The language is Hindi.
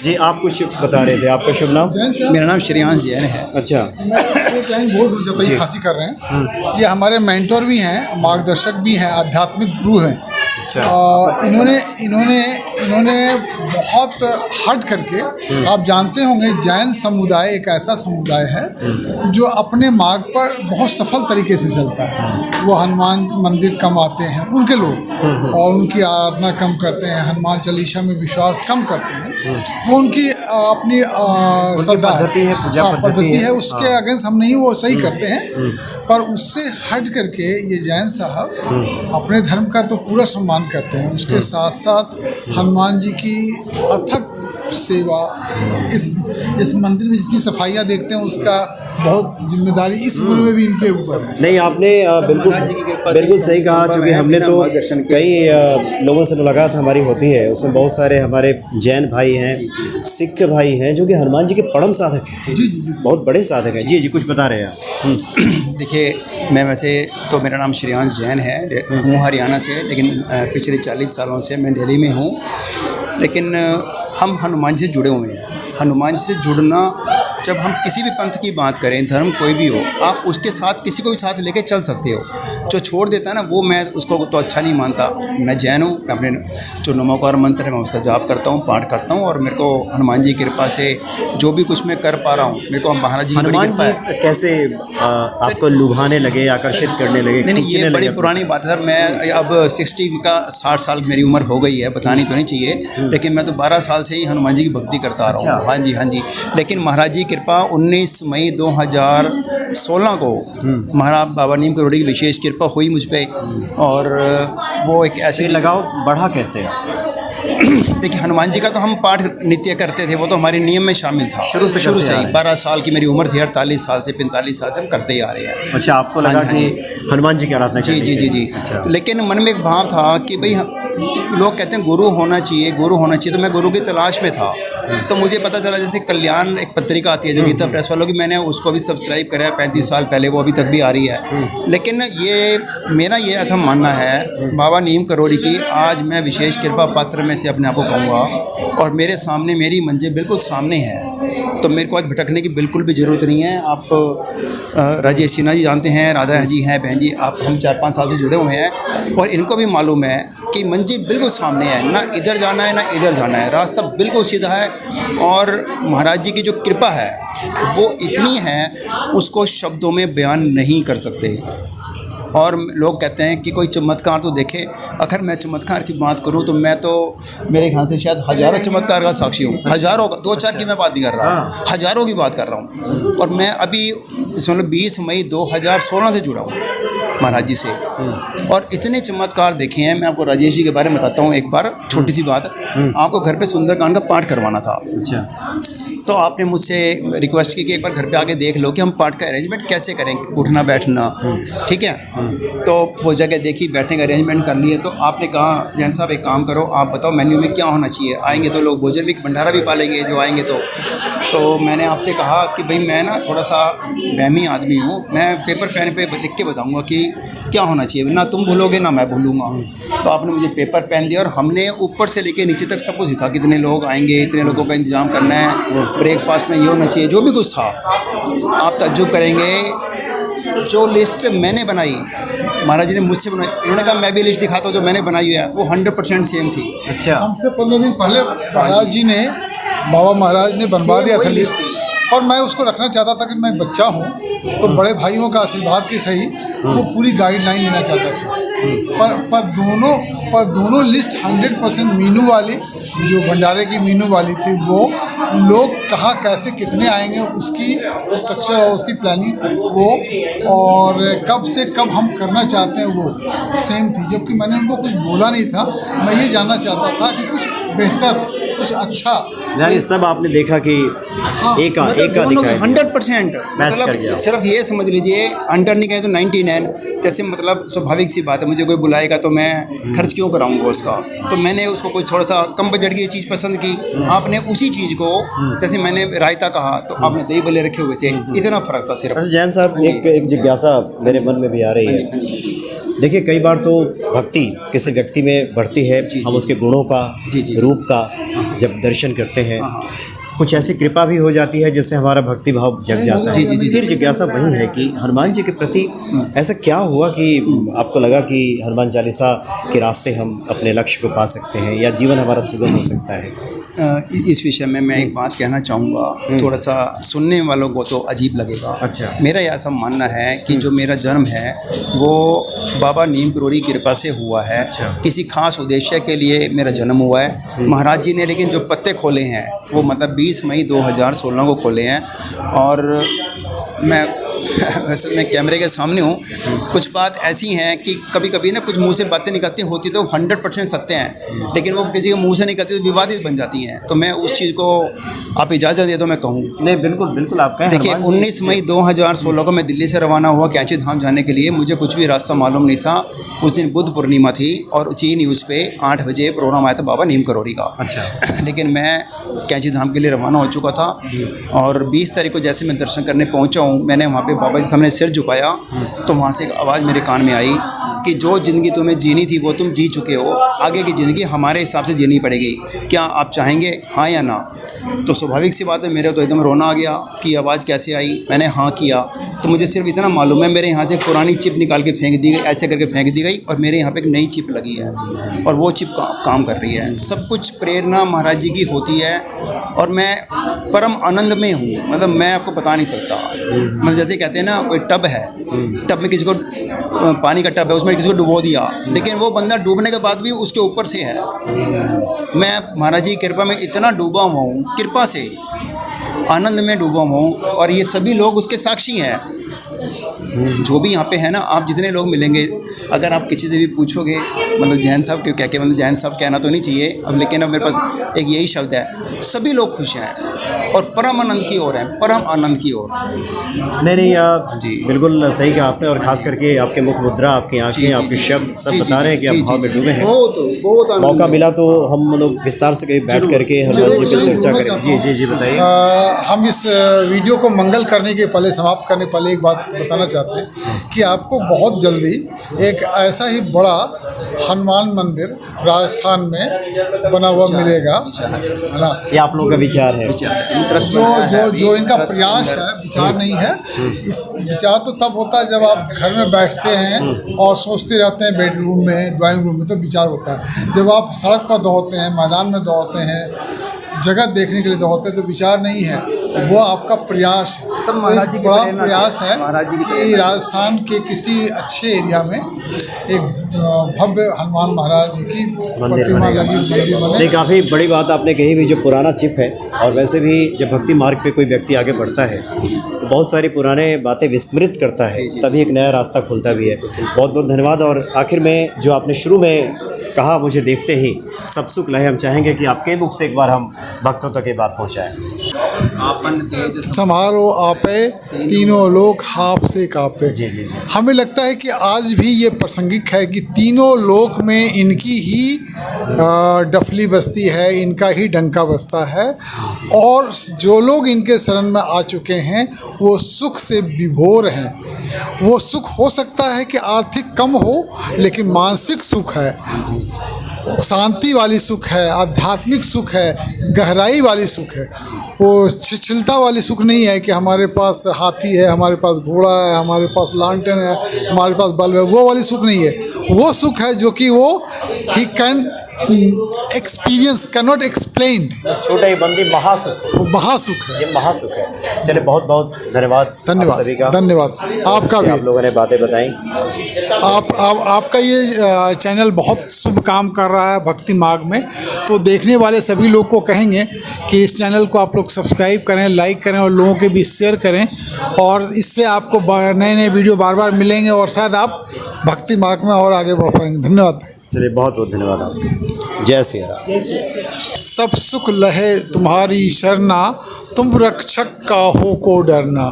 जी, आप कुछ बता रहे थे, आपका शुभ नाम? मेरा नाम श्रेयांश जैन है। अच्छा। मैं एक लाइन बोल दूँ जब तक ये खांसी कर रहे हैं। ये हमारे मेंटोर भी हैं, मार्गदर्शक भी हैं, आध्यात्मिक गुरु हैं। अच्छा। इन्होंने बहुत हट करके, आप जानते होंगे जैन समुदाय एक ऐसा समुदाय है जो अपने मार्ग पर बहुत सफल तरीके से चलता है। वो हनुमान मंदिर कम आते हैं उनके लोग, और उनकी आराधना कम करते हैं, हनुमान चालीसा में विश्वास कम करते हैं। वो उनकी अपनी श्रद्धा पद्धति है, पूजा पद्धति है, उसके अगेंस्ट हम नहीं, वो सही करते हैं। पर उससे हट करके ये जैन साहब अपने धर्म का तो पूरा सम्मान करते हैं, उसके साथ साथ हनुमान जी की अथक सेवा, इस मंदिर में जितनी सफाइयाँ देखते हैं उसका बहुत जिम्मेदारी इस उम्र में भी इनके ऊपर है। नहीं, आपने बिल्कुल सही कहा, क्योंकि हमने तो कई लोगों से मुलाकात हमारी होती है, उसमें बहुत सारे हमारे जैन भाई हैं, सिख भाई हैं जो कि हनुमान जी के परम साधक हैं। जी जी जी, बहुत बड़े साधक हैं। जी जी, कुछ बता रहे हैं आप? देखिए, मैं वैसे तो मेरा नाम श्रेयांश जैन है, हूँ हरियाणा से, लेकिन पिछले 40 सालों से मैं दिल्ली में हूँ। लेकिन हम हनुमान जी से जुड़े हुए हैं। हनुमान जी से जुड़ना, जब हम किसी भी पंथ की बात करें, धर्म कोई भी हो, आप उसके साथ किसी को भी साथ लेके चल सकते हो। जो छोड़ देता है ना, वो मैं उसको तो अच्छा नहीं मानता। मैं जैन हूँ, अपने जो नमोकार मंत्र है मैं उसका जाप करता हूँ, पाठ करता हूँ, और मेरे को हनुमान जी की कृपा से जो भी कुछ मैं कर पा रहा हूँ, मेरे को महाराज जी की बड़ी कृपा है। कैसे आपको लुभाने लगे, आकर्षित करने लगे? नहीं, ये बड़ी पुरानी बात है सर। मैं अब 60 साल मेरी उम्र हो गई है, बतानी तो नहीं चाहिए, लेकिन मैं तो 12 साल से ही हनुमान जी की भक्ति करता आ रहा हूँ। हाँ जी, हाँ जी। लेकिन महाराज जी कृपा 19 मई 2016 को महाराज बाबा नीम करोड़ी की विशेष कृपा हुई मुझ पर, और वो एक ऐसे लगाव बढ़ा कैसे? देखिए, हनुमान जी का तो हम पाठ नित्य करते थे, वो तो हमारे नियम में शामिल था शुरू से ही। 12 साल की मेरी उम्र थी, 48 साल से 45 साल से हम करते ही आ रहे हैं। अच्छा, आपको लगा कि हनुमान जी की आराधना? जी जी जी जी। अच्छा। तो लेकिन मन में एक भाव था कि भाई लोग कहते हैं गुरु होना चाहिए, गुरु होना चाहिए, तो मैं गुरु की तलाश में था। तो मुझे पता चला, जैसे कल्याण एक पत्रिका आती है जो गीता प्रेस वालों की, मैंने उसको भी सब्सक्राइब करा है 35 साल पहले, वो अभी तक भी आ रही है। लेकिन ये मेरा ये ऐसा मानना है बाबा नीम करोड़ी की, आज मैं विशेष कृपा पात्र में से अपने आप को कहूँगा, और मेरे सामने मेरी मंजिल बिल्कुल सामने है, तो मेरे को आज भटकने की बिल्कुल भी ज़रूरत नहीं है। आप राजेश सिन्हा जी जानते हैं, राधा जी हैं, बहन जी, आप हम 4-5 साल से जुड़े हुए हैं, और इनको भी मालूम है कि मंजिल बिल्कुल सामने है, ना इधर जाना है ना इधर जाना है, रास्ता बिल्कुल सीधा है। और महाराज जी की जो कृपा है वो इतनी है, उसको शब्दों में बयान नहीं कर सकते। और लोग कहते हैं कि कोई चमत्कार तो देखे। अगर मैं चमत्कार की बात करूं तो मैं तो, मेरे ख्याल से शायद हज़ारों चमत्कार का साक्षी हूं। हज़ारों का, 2-4 की मैं बात नहीं कर रहा, हज़ारों की बात कर रहा हूं। और मैं अभी मतलब 20 मई 2016 से जुड़ा हूं महाराज जी से, और इतने चमत्कार देखे हैं। मैं आपको राजेश जी के बारे में बताता हूँ एक बार, छोटी सी बात। आपको घर पे सुंदरकांड का पाठ करवाना था। अच्छा। तो आपने मुझसे रिक्वेस्ट की कि एक बार घर पे आके देख लो कि हम पाठ का अरेंजमेंट कैसे करें, उठना बैठना, ठीक है। तो वो जगह देखी, बैठने का अरेंजमेंट कर लिए। तो आपने कहा, जैन साहब एक काम करो, आप बताओ मेन्यू में क्या होना चाहिए, आएंगे तो लोग भोजन भी, भंडारा भी पालेंगे जो आएंगे। तो मैंने आपसे कहा कि भाई मैं ना थोड़ा सा वहमी आदमी हूँ, मैं पेपर पेन पे लिख के बताऊँगा कि क्या होना चाहिए, ना तुम भूलोगे ना मैं भूलूँगा। तो आपने मुझे पेपर पेन दिया, और हमने ऊपर से लेके नीचे तक सब कुछ लिखा, कितने लोग आएंगे, इतने लोगों का इंतज़ाम करना है, ब्रेकफास्ट में ये होना चाहिए, जो भी कुछ था। आप ताज्जुब करेंगे, जो लिस्ट मैंने बनाई महाराज जी ने मुझसे बनाई, उन्होंने कहा मैं भी लिस्ट दिखाता हूँ जो मैंने बनाई है, वो 100% सेम थी। अच्छा। हमसे 15 दिन पहले महाराज जी ने, बाबा महाराज ने बनवा दिया था लिस्ट, और मैं उसको रखना चाहता था कि मैं बच्चा हूँ तो बड़े भाइयों का आशीर्वाद की सही वो पूरी गाइडलाइन लेना चाहता था। पर दोनों लिस्ट 100% मीनू वाली, जो भंडारे की मीनू वाली थी, वो लोग कहाँ कैसे कितने आएंगे उसकी स्ट्रक्चर और उसकी प्लानिंग वो, और कब से कब हम करना चाहते हैं वो सेम थी। जबकि मैंने उनको कुछ बोला नहीं था, मैं ये जानना चाहता था कि कुछ बेहतर, कुछ अच्छा, यानी सब आपने देखा कि हाँ, एक का 100%, मैच कर गया। मतलब सिर्फ ये समझ लीजिए, 100 नहीं कहें तो 99। जैसे मतलब स्वाभाविक सी बात है, मुझे कोई बुलाएगा तो मैं खर्च क्यों कराऊंगा उसका, तो मैंने उसको कोई थोड़ा सा कम बजट की चीज़ पसंद की। आपने उसी चीज़ को, जैसे मैंने रायता कहा तो आपने दही भल्ले रखे हुए थे, इतना फ़र्क था सिर्फ। जैन साहब, एक जिज्ञासा मेरे मन में भी आ रही है देखिए कई बार तो भक्ति किसी व्यक्ति में बढ़ती है, हम उसके गुणों का, रूप का जब दर्शन करते हैं, कुछ ऐसी कृपा भी हो जाती है जिससे हमारा भक्ति भाव जग जाता है। फिर जिज्ञासा वही है कि हनुमान जी के प्रति ऐसा क्या हुआ कि आपको लगा कि हनुमान चालीसा के रास्ते हम अपने लक्ष्य को पा सकते हैं या जीवन हमारा सुगम हो सकता है? इस विषय में मैं एक बात कहना चाहूँगा, थोड़ा सा सुनने वालों को तो अजीब लगेगा। अच्छा। मेरा ऐसा मानना है कि जो मेरा जन्म है वो बाबा नीम करोड़ी की कृपा से हुआ है। अच्छा। किसी खास उद्देश्य के लिए मेरा जन्म हुआ है। महाराज जी ने लेकिन जो पत्ते खोले हैं वो मतलब 20 मई 2016 को खोले हैं। और मैं वैसे मैं कैमरे के सामने हूँ, कुछ बात ऐसी हैं कि कभी कभी ना कुछ मुंह से बातें निकलती होती तो 100% सत्य हैं, लेकिन वो किसी के मुंह से निकलती तो विवादित बन जाती हैं। तो मैं उस चीज़ को आप इजाज़त दे तो मैं कहूँ। नहीं, बिल्कुल बिल्कुल आप कहें। देखिए 19 मई 2016 को मैं दिल्ली से रवाना हुआ कैंची धाम जाने के लिए। मुझे कुछ भी रास्ता मालूम नहीं था। उस दिन बुद्ध पूर्णिमा थी और ची न्यूज़ पे 8 बजे प्रोग्राम आया था बाबा नीम करोड़ी का। अच्छा। लेकिन मैं कैंची धाम के लिए रवाना हो चुका था और 20 तारीख को जैसे मैं दर्शन करने पहुंचा हूं, मैंने वहां पे बाबा के सामने सिर झुकाया तो वहां से एक आवाज़ मेरे कान में आई कि जो ज़िंदगी तुम्हें जीनी थी वो तुम जी चुके हो, आगे की ज़िंदगी हमारे हिसाब से जीनी पड़ेगी, क्या आप चाहेंगे हाँ या ना? तो स्वाभाविक सी बात है, मेरे तो एकदम रोना आ गया कि आवाज़ कैसे आई। मैंने हाँ किया तो मुझे सिर्फ इतना मालूम है, मेरे यहाँ से पुरानी चिप निकाल के फेंक दी गई, ऐसे करके फेंक दी गई और मेरे यहाँ पे एक नई चिप लगी है और वो चिप काम कर रही है। सब कुछ प्रेरणा महाराज जी की होती है और मैं परम आनंद में हूँ। मतलब मैं आपको बता नहीं सकता। मतलब जैसे कहते हैं ना, कोई टब है, टब में किसी को पानी का टब है, उसमें किसी को डुबो दिया, लेकिन वो बंदा डूबने के बाद भी उसके ऊपर से है। मैं महाराज जी की कृपा में इतना डूबा हुआ हूँ, कृपा से आनंद में डूबा हुआ हूँ और ये सभी लोग उसके साक्षी हैं। जो भी यहाँ पे है ना, आप जितने लोग मिलेंगे, अगर आप किसी से भी पूछोगे, मतलब जैन साहब क्यों क्या मतलब जैन साहब कहना तो नहीं चाहिए अब, लेकिन अब मेरे पास एक यही शब्द है, सभी लोग खुश हैं और परम आनंद की ओर हैं, परम आनंद की ओर। नहीं जी बिल्कुल सही कहा आपने। और खास करके आपके मुख मुद्रा, आपकी आंखें, आपके शब्द सब बता रहे हैं कि आप भाव में डूबे हैं। बहुत मौका मिला तो हम लोग विस्तार से कहीं बैठ करके हनुमान जी पर चर्चा करें। जी जी जी बताइए। हम इस वीडियो को मंगल करने के पहले, समाप्त करने पहले एक बात बताना चाहते हैं कि आपको बहुत जल्दी एक ऐसा ही बड़ा हनुमान मंदिर राजस्थान में बना हुआ मिलेगा, है ना? ये आप लोगों का विचार है? जो इनका प्रयास है, विचार नहीं है। इस विचार तो तब होता है जब आप घर में बैठते हैं और सोचते रहते हैं, बेडरूम में, ड्राइंग रूम में, तो विचार होता है। जब आप सड़क पर दौड़ते हैं, मैदान में दौड़ते हैं, जगह देखने के लिए दौड़ते हैं, तो विचार नहीं है, वो आपका प्रयास है। सब महाराज जी की बड़ा प्रेरणा से, प्रयास है महाराज जी की कि राजस्थान के किसी अच्छे एरिया में एक भव्य हनुमान महाराज जी की प्रतिमा लगी, मंदिर बने। नहीं, काफ़ी बड़ी बात आपने कही भी। जो पुराना चिप है, और वैसे भी जब भक्ति मार्ग पे कोई व्यक्ति आगे बढ़ता है तो बहुत सारी पुराने बातें विस्मृत करता है, तभी एक नया रास्ता खुलता भी है। बहुत बहुत धन्यवाद। और आखिर में जो आपने शुरू में कहा, मुझे देखते ही सब सुख लहे, हम चाहेंगे कि आपके मुख से एक बार हम भक्तों तक ये बात पहुँचाएँ। समारो आपे तीनों लोग हाफ से कापे। जी जी जी। हमें लगता है कि आज भी ये प्रासंगिक है कि तीनों लोक में इनकी ही डफली बजती है, इनका ही डंका बजता है और जो लोग इनके शरण में आ चुके हैं वो सुख से विभोर हैं। वो सुख हो सकता है कि आर्थिक कम हो, लेकिन मानसिक सुख है, शांति वाली सुख है, आध्यात्मिक सुख है, गहराई वाली सुख है। वो छिछलता वाली सुख नहीं है कि हमारे पास हाथी है, हमारे पास घोड़ा है, हमारे पास लालटेन है, हमारे पास बल्ब है, वो वाली सुख नहीं है। वो सुख है जो कि वो he can experience, cannot explain. छोटा ही बंदी महासुख, वो महासुख है, ये महासुख है। चलिए, बहुत बहुत धन्यवाद आप सभी का। धन्यवाद आपका भी। आप लोगों ने बातें बताई। आपका ये चैनल बहुत शुभ काम कर रहा है भक्ति मार्ग में, तो देखने वाले सभी लोग को कहेंगे कि इस चैनल को आप लोग सब्सक्राइब करें, लाइक करें और लोगों के बीच शेयर करें, और इससे आपको नए नए वीडियो बार बार मिलेंगे और शायद आप भक्ति मार्ग में और आगे बढ़ पाएंगे। धन्यवाद। चलिए, बहुत बहुत धन्यवाद आपका। जय श्री राम। सब सुख लहे तुम्हारी शरणा, तुम रक्षक का हो को डरना।